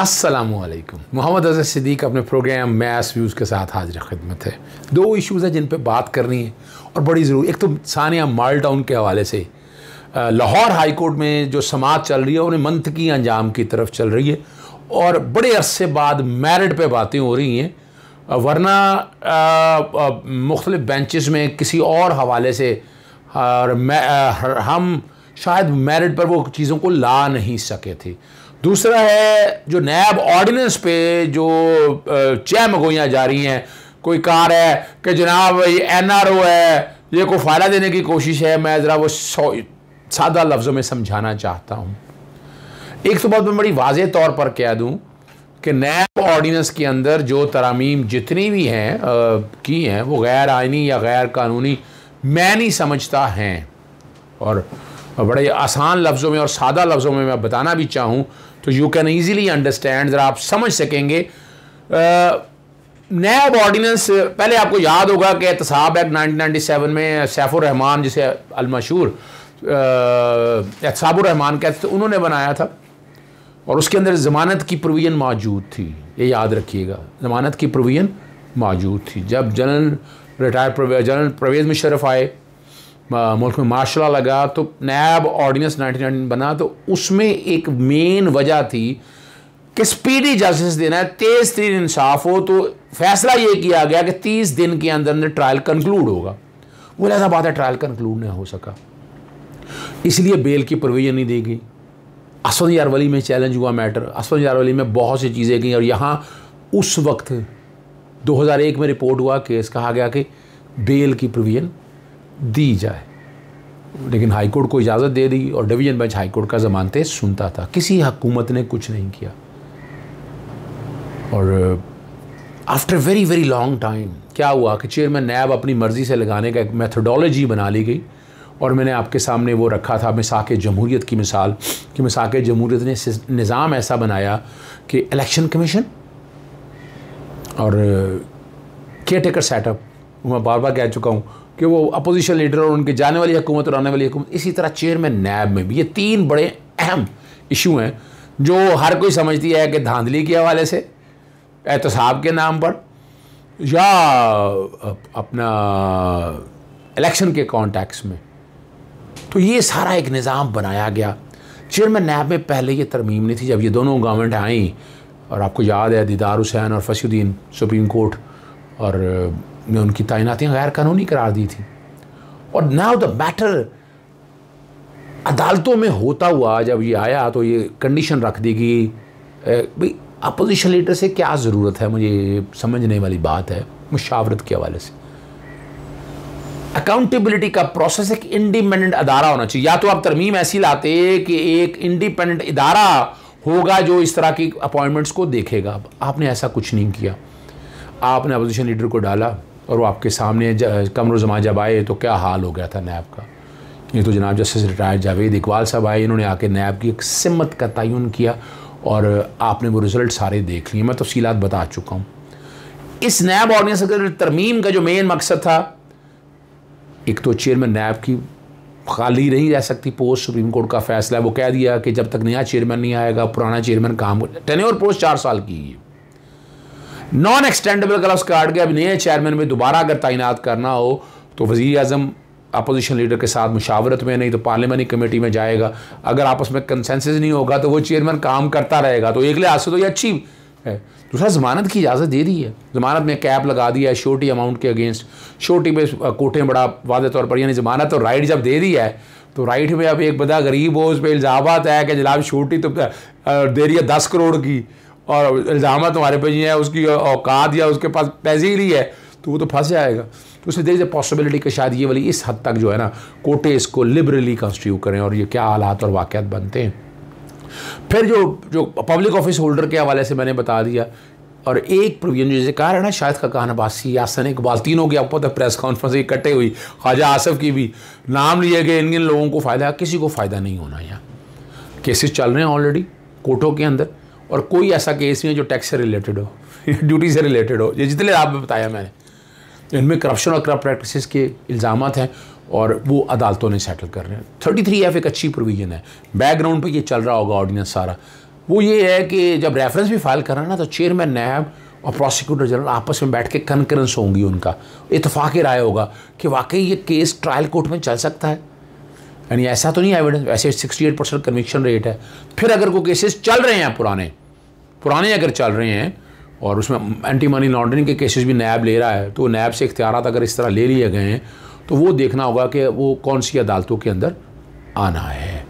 अस्सलामुअलैकुम। मोहम्मद अज़हर सिद्दीक अपने programme maths views के साथ हाजिर खिदमत है। दो इश्यूज़ हैं जिन पे बात करनी है और बड़ी ज़रूरी। एक तो सानिया माल टाउन के हवाले से लाहौर हाई कोर्ट में जो समाअत चल रही है उन्हें मंतकी अंजाम की तरफ चल रही है और बड़े अरसे बाद मेरिट पे बातें हो रही हैं, वरना मुख्तलिफ बेंचेस में किसी और हवाले से हम शायद मेरिट पर वो चीज़ों को ला नहीं सके थे। दूसरा है जो नैब ऑर्डिनेंस पे जो चहमगोइयाँ जा रही हैं, कोई कार है कि जनाब ये NRO है, ये को फ़ायदा देने की कोशिश है। मैं ज़रा वो सादा लफ्ज़ों में समझाना चाहता हूँ। एक तो बात मैं बड़ी वाज़ेह तौर पर कह दूँ कि नैब ऑर्डिनेंस के अंदर जो तरामीम जितनी भी हैं की हैं वो गैर आइनी या गैर कानूनी मैं नहीं समझता हैं। और बड़े आसान लफ्ज़ों में और सादा लफ्ज़ों में मैं बताना भी चाहूँ तो यू कैन ईज़िली अंडरस्टैंड, ज़रा आप समझ सकेंगे। नैब ऑर्डिनेंस पहले आपको याद होगा कि एहतसाब एक्ट 1997 में सैफुर रहमान, जिसे अलमशहूर एहतसाबुर रहमान कहते थे, उन्होंने बनाया था और उसके अंदर ज़मानत की प्रोविज़न मौजूद थी। ये याद रखिएगा, ज़मानत की प्रोविज़न मौजूद थी। जब जनरल परवेज़ मुशर्रफ आए, मुल्क में मार्शल लॉ लगा, तो नैब ऑर्डिनेंस 1999 बना। तो उसमें एक मेन वजह थी कि स्पीडी जस्टिस देना है, तेज़ तरीन इंसाफ हो। तो फैसला ये किया गया कि 30 दिन के अंदर अंदर ट्रायल कंक्लूड होगा। वो ऐसा बात है, ट्रायल कंक्लूड नहीं हो सका, इसलिए बेल की प्रोविजन नहीं दी गई। असद यारवली में चैलेंज हुआ मैटर, असद यारवली में बहुत सी चीज़ें गई और यहाँ उस वक्त 2001 में रिपोर्ट हुआ, केस कहा गया कि बेल की प्रोविजन दी जाए, लेकिन हाई कोर्ट को इजाज़त दे दी और डिवीज़न बेंच हाई कोर्ट का ज़मानतें सुनता था। किसी हुकूमत ने कुछ नहीं किया और after very very long time क्या हुआ कि चेयरमैन नैब अपनी मर्ज़ी से लगाने का एक मेथोडोलॉजी बना ली गई और मैंने आपके सामने वो रखा था मिसाक़ जमहूरियत की मिसाल कि मिसाक़ जमहूरियत ने निज़ाम ऐसा बनाया कि इलेक्शन कमीशन और केयर टेकर सेटअप, मैं बार बार कह चुका हूँ कि वो अपोजिशन लीडर और उनके जाने वाली हुकूमत और आने वाली हुकूमत, इसी तरह चेयरमैन नैब में भी ये तीन बड़े अहम इशू हैं जो हर कोई समझती है कि धांधली के हवाले से, एहतसाब के नाम पर, या अपना इलेक्शन के कॉन्टेक्स्ट में। तो ये सारा एक निज़ाम बनाया गया। चेयरमैन नैब में पहले ये तरमीम नहीं थी। जब ये दोनों गवर्नमेंट आई और आपको याद है दीदार हुसैन और फसीउद्दीन सुप्रीम कोर्ट और ने उनकी तैनातियाँ गैर कानूनी करार दी थी और नाउ द मैटर अदालतों में होता हुआ जब ये आया तो ये कंडीशन रख दी गई। भाई अपोजिशन लीडर से क्या ज़रूरत है, मुझे समझने वाली बात है मुशावरत के हवाले से। अकाउंटेबिलिटी का प्रोसेस एक इंडिपेंडेंट अदारा होना चाहिए। या तो आप तरमीम ऐसी लाते कि एक इंडिपेंडेंट इदारा होगा जो इस तरह की अपॉइंटमेंट्स को देखेगा। आपने ऐसा कुछ नहीं किया, आपने अपोजिशन लीडर को डाला और वो आपके सामने कमर ज़मा जब आए तो क्या हाल हो गया था नैब का। ये तो जनाब जस्टिस रिटायर्ड जावेद इकबाल साहब आए, इन्होंने आके नैब की एक सिमत का तयन किया और आपने वो रिज़ल्ट सारे देख लिए। मैं तफसीलात बता चुका हूँ। इस नैब ऑर्डिनेंस के तरमीम का जो मेन मकसद था, एक तो चेयरमैन नैब की खाली नहीं रह सकती पोस्ट, सुप्रीम कोर्ट का फैसला है, वो कह दिया कि जब तक नया चेयरमैन नहीं आएगा पुराना चेयरमैन काम, टेन्योर पोस्ट 4 साल की है, नॉन एक्सटेंडेबल क्लास काट के अब नए चेयरमैन में दोबारा अगर तैनात करना हो तो वज़ीर आज़म अपोजिशन लीडर के साथ मुशावरत में, नहीं तो पार्लियामेंट्री कमेटी में जाएगा। अगर आपस में कंसेंसस नहीं होगा तो वो चेयरमैन काम करता रहेगा। तो एक लिहाज से तो ये अच्छी है। दूसरा, ज़मानत की इजाज़त दे दी है, ज़मानत में कैप लगा दिया है श्योरिटी अमाउंट के अगेंस्ट। श्योरिटी पे कोर्टें बड़ा वाज़ेह तौर पर, यानी ज़मानत और राइट जब दे दी है तो राइट में अब एक बंदा गरीब हो उस पर इल्ज़ामात है कि जनाब श्योरिटी तो दे रही है 10 करोड़ की और इल्ज़ाम तुम्हारे पे है, उसकी औकात या उसके पास पैसे ही नहीं है, तो वो तो फंस जाएगा। तो उसमें देर पॉसिबिलिटी कि शायद ये वाली इस हद तक जो है ना कोर्टें इसको लिबरली कंस्टिट्यूट करें और ये क्या हालात और वाक़यात बनते हैं। फिर जो पब्लिक ऑफिस होल्डर के हवाले से मैंने बता दिया। और एक प्रोविजन जैसे कहा है ना, शायद खान अब्बासी, यासन इकबाल, तीनों की आपको पता प्रेस कॉन्फ्रेंस इकट्ठे हुई, ख्वाजा आसफ की भी नाम लिए गए, इन लोगों को फ़ायदा, किसी को फ़ायदा नहीं होना। यहाँ केसेस चल रहे हैं ऑलरेडी कोर्टों के अंदर और कोई ऐसा केस नहीं है जो टैक्स से रिलेटेड हो ड्यूटी से रिलेटेड हो। ये जितने आप बताया मैंने, इनमें करप्शन और करप्ट प्रैक्टिसेस के इल्ज़ामात हैं और वो अदालतों ने सेटल कर रहे हैं। 33F एक अच्छी प्रोविज़न है, बैकग्राउंड पे ये चल रहा होगा ऑर्डिनेंस सारा। वो ये है कि जब रेफरेंस भी फाइल करना ना तो चेयरमैन नैब और प्रोसिक्यूटर जनरल आपस में बैठ के कनकरेंस होंगी, उनका इत्तेफाक राय होगा कि वाकई ये केस ट्रायल कोर्ट में चल सकता है, यानी ऐसा तो नहीं एविडेंस, वैसे 68% कन्विक्शन रेट है। फिर अगर कोई केसेस चल रहे हैं पुराने अगर चल रहे हैं और उसमें एंटी मनी लॉन्ड्रिंग के केसेस भी नैब ले रहा है, तो नैब से इख्तियारात अगर इस तरह ले लिए गए हैं तो वो देखना होगा कि वो कौन सी अदालतों के अंदर आना है,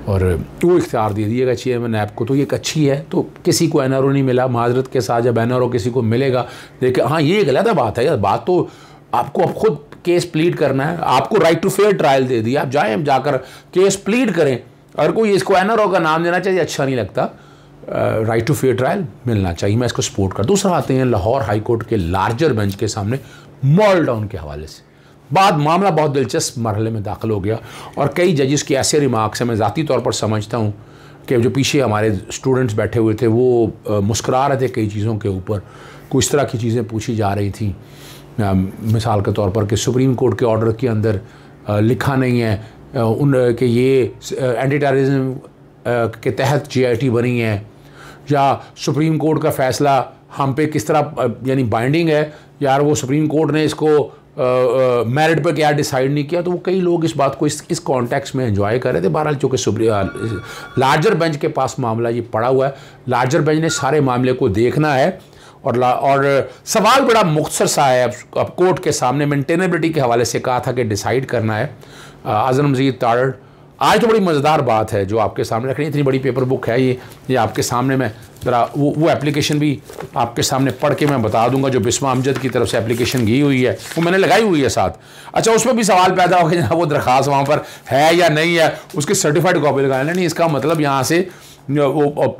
और वो इख्तियार दे दिएगा चेयरमैन नैब को। तो ये एक अच्छी है। तो किसी को एनआरओ नहीं मिला, माजरत के साथ जब एनआरओ किसी को मिलेगा देखिए, हाँ ये गलत बात है यार, बात तो आपको अब खुद केस प्लीड करना है, आपको राइट टू फेयर ट्रायल दे दिया, आप जाएँ जाकर केस प्लीड करें। अगर कोई इसको एनआरओ का नाम देना चाहिए, अच्छा नहीं लगता, राइट टू फेयर ट्रायल मिलना चाहिए, मैं इसको सपोर्ट कर। दूसरा आते हैं लाहौर हाई कोर्ट के लार्जर बेंच के सामने मॉल डाउन के हवाले से मामला बहुत दिलचस्प मरहले में दाखिल हो गया, और कई जजेस के ऐसे रिमार्क्स हैं, मैं ज़ाती तौर पर समझता हूँ कि जो पीछे हमारे स्टूडेंट्स बैठे हुए थे वो मुस्कुरा रहे थे कई चीज़ों के ऊपर, कुछ तरह की चीज़ें पूछी जा रही थी, मिसाल के तौर पर कि सुप्रीम कोर्ट के ऑर्डर के अंदर लिखा नहीं है कि ये एंटी टेररिज्म के तहत GIT बनी है, या सुप्रीम कोर्ट का फ़ैसला हम पे किस तरह यानी बाइंडिंग है, यार वो सुप्रीम कोर्ट ने इसको मेरिट पे क्या डिसाइड नहीं किया। तो वो कई लोग इस बात को इस कॉन्टेक्स्ट में एंजॉय कर रहे थे। बहरहाल चूँकि लार्जर बेंच के पास मामला ये पड़ा हुआ है, लार्जर बेंच ने सारे मामले को देखना है, और सवाल बड़ा मुख्तसर सा है। अब कोर्ट के सामने मेंटेनेबिलिटी के हवाले से कहा था कि डिसाइड करना है। आज़म मजीद तारड़, आज तो बड़ी मज़ेदार बात है जो आपके सामने रखनी, इतनी बड़ी पेपर बुक है ये आपके सामने, मैं ज़रा वो एप्लीकेशन भी आपके सामने पढ़ के मैं बता दूंगा जो बिस्मा अमजद की तरफ से एप्लीकेशन गई हुई है, वो मैंने लगाई हुई है साथ। अच्छा, उसमें भी सवाल पैदा हो गया, वो दरख्वास्त वहाँ पर है या नहीं है, उसकी सर्टिफाइड कॉपी लगाना नहीं, इसका मतलब यहाँ से वो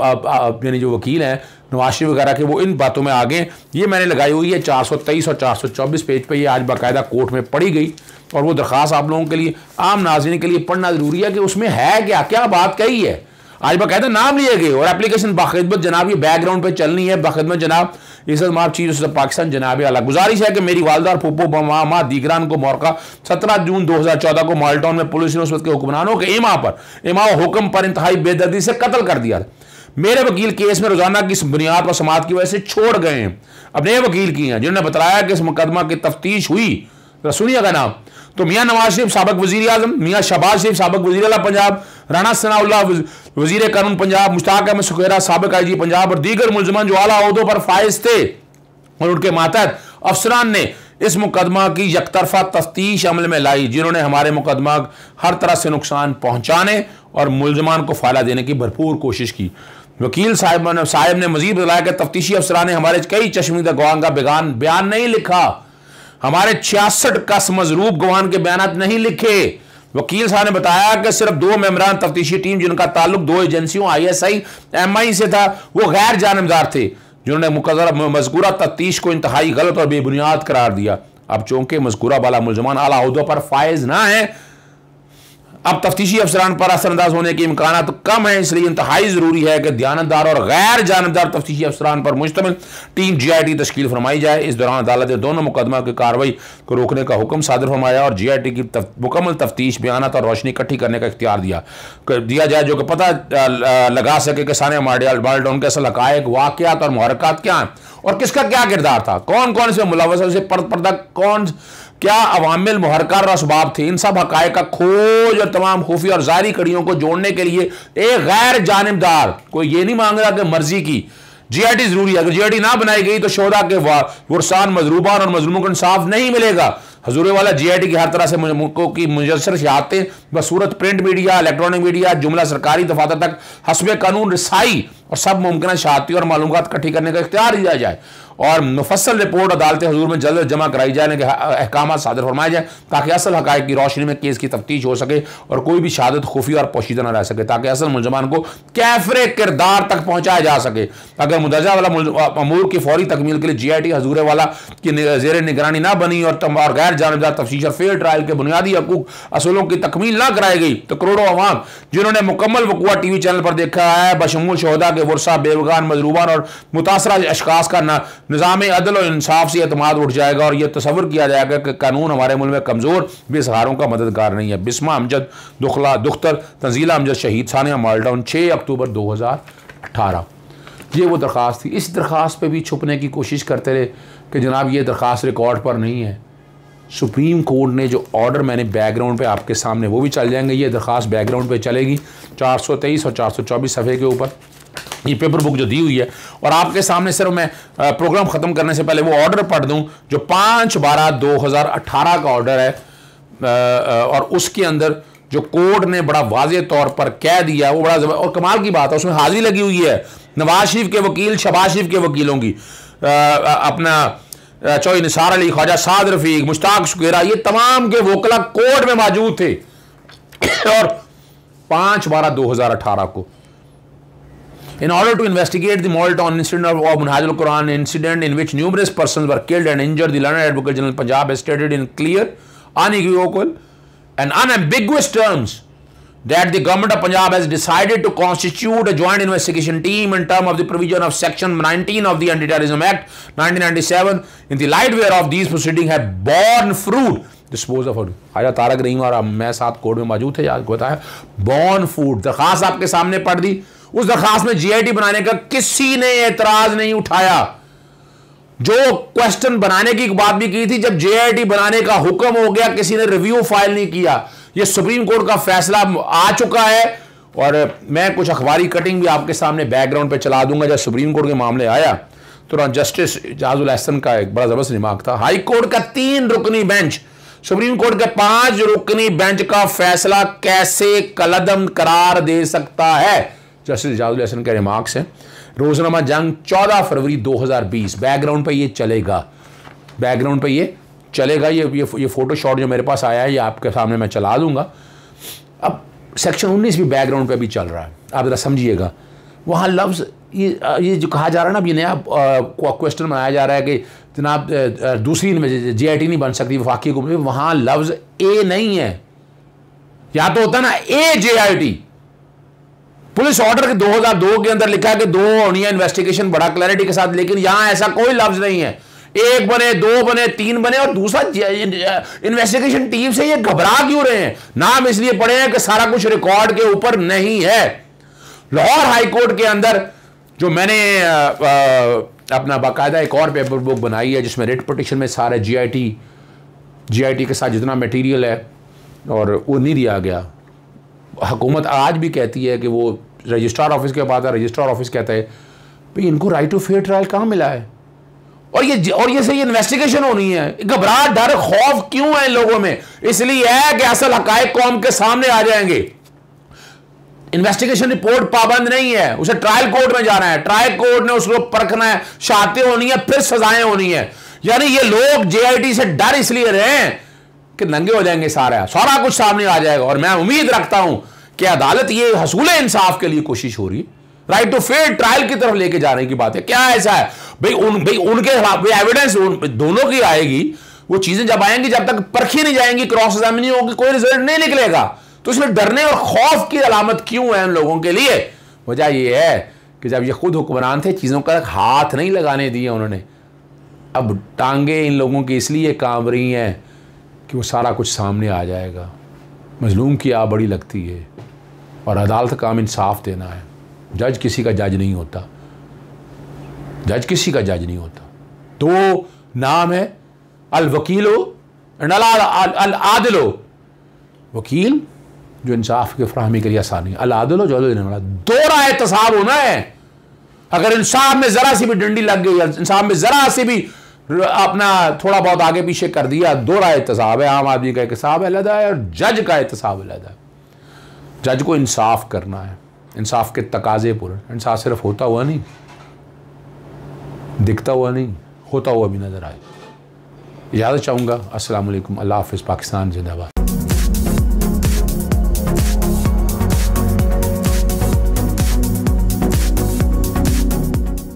यानी जो वकील हैं नवाज शरीफ वगैरह के, वो इन बातों में आगे। ये मैंने लगाई हुई है 423 और 424 पेज पे, ये आज बाकायदा कोर्ट में पढ़ी गई, और वो दरख्वास्त आप लोगों के लिए, आम नाज़रीन के लिए पढ़ना ज़रूरी है कि उसमें है क्या बात कही है। आज बाकायदा नाम लिए गए, और एप्लीकेशन बाखिदमत जनाब, ये बैकग्राउंड पे चलनी है, बाखिदमत जनाब इज़्ज़त माफ़ चीज़ पाकिस्तान जनाब आला। गुजारिश है कि मेरी वालदा और फूफो मामा दीगरान को मौका 17 जून 2014 को माल्टाउन में पुलिस ने उस वक्त के हुक्मरानों के इमा हुक्म पर इंतहाई बेदर्दी से कत्ल कर दिया। मेरे वकील केस में रोजाना की बुनियाद और समात की वजह से छोड़ गए हैं। अब नए वकील की हैं जिन्होंने बताया कि इस मुकदमा की तफ्तीश हुई, सुनिएगा नाम, तो मियाँ नवाज शरीफ साबिक वज़ीर आज़म, मियाँ शहबाज शरीफ साबिक वज़ीर आला पंजाब, राना सनाउल्लाह वज़ीर कानून पंजाब, मुश्ताक अहमद सुखेरा साबिक IG पंजाब और दीगर मुलजमान जो आला ओहदों पर फाइज थे और उनके मातहत अफसरान ने इस मुकदमा की यकतरफा तफ्तीश अमल में लाई, जिन्होंने हमारे मुकदमा हर तरह से नुकसान पहुँचाने और मुलजमान को फ़ायदा देने की भरपूर कोशिश की। वकील साहब ने मजीद बताया कि तफ्तीशी अफसरान ने हमारे कई चश्मीदा गवाह का बयान नहीं लिखा, हमारे 66 कस मजरूब गवाह के बयान नहीं लिखे। वकील साहब ने बताया कि सिर्फ 2 मेंबरान तफ्तीशी टीम जिनका ताल्लुक 2 एजेंसियों ISI MI से था, वो गैर जानबदार थे, जिन्होंने मज़कूरा तफ्तीश को इंतहाई गलत और बेबुनियाद करार दिया। अब चूंकि मज़कूरा वाला मुलजमान आला ओहदों पर फायज ना है, अब तफ्तीशी अफसरान पर असरअंदाज होने के इम्कान तो कम है, इसलिए इंतहाई ज़रूरी है कि दयानतदार और गैर जानबदार तफ्तीशी अफसरान पर मुश्तमिल टीम GIT तश्कील फरमाई जाए। इस दौरान अदालत ने दोनों मुकदमा की कार्रवाई को रोकने का हुक्म सादर फरमाया और GIT की मुकम्मल तफ्तीश, बयानात और रोशनी इकट्ठी करने का इख्तियार दिया जाए, जो कि पता लगा सके कि सानिया मालडाउन के असल हक़ाइक़, वाक़यात और मुहर्रकात क्या हैं और किसका क्या किरदार था, कौन कौन इसमें मुलव्वस है, पर्दा कौन, क्या अवामिल मुहर्रिका और असबाब थे। इन सब हक़ाइक़ का खोज और तमाम खुफिया और जारी कड़ियों को जोड़ने के लिए एक गैर जानिबदार, कोई ये नहीं मांग रहा कि मर्जी की GIT जरूरी है। अगर GIT ना बनाई गई तो शोधा के वरसान मजरूबान और मजलूमों को इंसाफ नहीं मिलेगा। हजूर वाला GIT की हर तरह से मुल्कों की मुजस्सर शहादतें बसूरत प्रिंट मीडिया, इलेक्ट्रॉनिक मीडिया, जुमला सरकारी दफातर तक हस्बे कानून रसाई और सब मुमकिन शहादती और मालूमात इकट्ठी करने का इख्तियार दिया जाए और मुफस्सल रिपोर्ट अदालत हजूर में जल्द जमा कराई जाने के अहकाम सादर फरमाए जाए, ताकि असल हक़ाइक़ की रोशनी में केस की तफ्तीश हो सके और कोई भी शहादत खुफिया और पोशीदा न रह सके, ताकि असल मुलजमान को कैफरे किरदार तक पहुँचाया जा सके। अगर मुदर्जा वाला अमूर की फौरी तकमील के लिए GIT हजूर वाला की ज़ेर निगरानी ना बनी और गैर जानबदार तफ्तीश और फेयर ट्रायल के बुनियादी हकूक असूलों की तकमील ना कराई गई तो करोड़ों अवाम जिन्होंने मुकम्मल वक़ुआ टीवी चैनल पर देखा है बशमूल शहदा के वर्सा बेवगान मजरूबान और मुतासरा अशखास का निज़ाम अदल और इंसाफ से एतमाद उठ जाएगा और यह तस्वर किया जाएगा कि कानून हमारे मुल्क में कमज़ोर बेसहारों का मददगार नहीं है। बिस्मा अमजद दुखला दुख्तर तंजीला अमजद शहीद सानिया माल्टाउन 6 अक्टूबर 2018। ये वो दरख्वास्त थी। इस दरख्वास्त पे भी छुपने की कोशिश करते रहे कि जनाब ये दरख्वास्त रिकॉर्ड पर नहीं है। सुप्रीम कोर्ट ने जो ऑर्डर मैंने बैकग्राउंड पे आपके सामने वो भी चल जाएंगे, ये दरख्वास्त बैकग्राउंड पे चलेगी 423 और 424 सफ़े के ऊपर ये पेपर बुक जो दी हुई है। और आपके सामने सिर्फ मैं प्रोग्राम ख़त्म करने से पहले वो ऑर्डर पढ़ दूँ जो 5/12/2018 का ऑर्डर है और उसके अंदर जो कोर्ट ने बड़ा वाज़े तौर पर कह दिया वो बड़ा और कमाल की बात है। उसमें हाजिरी लगी हुई है नवाज शरीफ के वकील, शहबाज शरीफ के वकीलों की, अपना चौधरी निसार अली, ख्वाजा साद रफीक, मुश्ताक शुकेरा, ये तमाम के वकला कोर्ट में मौजूद थे। और 5/12/2018 को in order to investigate the Malton incident of Minhajul Quran incident in which numerous persons were killed and injured, the learned Advocate General Punjab has stated in clear, unequivocal and unambiguous terms that the government of Punjab has decided to constitute a joint investigation team in terms of the provision of section 19 of the Anti-Terrorism Act 1997 in the light whereof these proceedings have borne fruit. Dispose of हाजा तारक रहीम और मैं साथ court में मौजूद थे, याद बताया born food दरखास्त आपके सामने पढ़ दी। उस दरखास्त में GIT बनाने का किसी ने एतराज नहीं उठाया। जो क्वेश्चन बनाने की बात भी की थी, जब JIT बनाने का हुक्म हो गया किसी ने रिव्यू फाइल नहीं किया। ये सुप्रीम कोर्ट का फैसला आ चुका है और मैं कुछ अखबारी कटिंग भी आपके सामने बैकग्राउंड पे चला दूंगा। जब सुप्रीम कोर्ट के मामले आया तो जस्टिस इजाजुल अहसन का एक बड़ा जबरदस्त रिमार्क था। हाई कोर्ट का 3 रुकनी बेंच सुप्रीम कोर्ट के 5 रुकनी बेंच का फैसला कैसे कलअदम करार दे सकता है। जस्टिस इजाजुल अहसन के रिमार्क्स हैं। रोजनामा जंग 14 फरवरी 2020 बैकग्राउंड पे ये चलेगा, बैकग्राउंड पे ये चलेगा। ये फोटो शॉट जो मेरे पास आया है ये आपके सामने मैं चला दूंगा। अब सेक्शन 19 भी बैकग्राउंड पे भी चल रहा है, आप ज़रा समझिएगा। वहाँ लफ्ज़ ये जो कहा जा रहा है ना, अब ये नया क्वेश्चन बनाया जा रहा है कि जनाब दूसरी JIT नहीं बन सकती वफाकी को, वहाँ लफ्ज़ ए नहीं है। या तो होता ना AJIT, पुलिस ऑर्डर के 2002 के अंदर लिखा है कि 2 होनी है इन्वेस्टिगेशन बड़ा क्लैरिटी के साथ, लेकिन यहां ऐसा कोई लफ्ज नहीं है। 1 बने, 2 बने, 3 बने। और दूसरा इन्वेस्टिगेशन टीम से ये घबरा क्यों रहे हैं? नाम इसलिए पड़े हैं कि सारा कुछ रिकॉर्ड के ऊपर नहीं है। लाहौर हाई कोर्ट के अंदर जो मैंने अपना बाकायदा एक और पेपर बुक बनाई है जिसमें रिट पिटीशन में सारे GIT के साथ जितना मटेरियल है और वो नहीं दिया गया। हुकूमत आज भी कहती है कि वो रजिस्ट्रार ऑफिस के पास है, रजिस्ट्रार ऑफिस कहता है भाई इनको राइट टू फेयर ट्रायल कहाँ मिला है और ये सही इन्वेस्टिगेशन होनी है। घबराहट, डर, खौफ क्यों है इन लोगों में? इसलिए है कि असल हकायक कौम के सामने आ जाएंगे। इन्वेस्टिगेशन रिपोर्ट पाबंद नहीं है, उसे ट्रायल कोर्ट में जाना है, ट्रायल कोर्ट ने उसको परखना है, शहादतें होनी है, फिर सजाएं होनी है। यानी ये लोग JIT से डर इसलिए रहे हैं कि नंगे हो जाएंगे, सारा कुछ सामने आ जाएगा। और मैं उम्मीद रखता हूं कि अदालत ये हसूल इंसाफ के लिए कोशिश हो रही है, राइट टू फेयर ट्रायल की तरफ लेके जाने की बात है। क्या ऐसा है भाई उनके खिलाफ एविडेंस दोनों की आएगी, वो चीजें जब आएंगी, जब तक परखी नहीं जाएंगी, क्रॉस एग्जामिनिंग होगी, कोई रिजल्ट नहीं निकलेगा। तो इसमें डरने और खौफ की अलामत क्यों है इन लोगों के लिए? वजह यह है कि जब ये खुद हुक्मरान थे चीज़ों का हाथ नहीं लगाने दिए उन्होंने। अब टांगे इन लोगों की इसलिए कांप रही हैं कि वो सारा कुछ सामने आ जाएगा। मजलूम की आ बड़ी लगती है और अदालत का काम इंसाफ देना है। जज किसी का जज नहीं होता, जज किसी का जज नहीं होता। तो नाम है अल वकीलो एंड अल आदिलो। वकील जो इंसाफ के फराहमी के लिए आसानी, अल आदिलो जो देने वाला। 2 राय तसाब होना है। अगर इंसाफ में जरा सी भी डंडी लग गई, इंसाफ में जरा सी भी अपना थोड़ा बहुत आगे पीछे कर दिया, 2 राय एहतसाब है। आम आदमी का एहतसाब अलग है और जज का एहतसाब अलग है। जज को इंसाफ करना है, इंसाफ के तकाजे पूरे। इंसाफ सिर्फ होता हुआ नहीं, दिखता हुआ नहीं, होता हुआ भी नजर आए। इजाज़त चाहूँगा। अस्सलाम वालेकुम। अल्लाह हाफ़िज़। पाकिस्तान जिंदाबाद।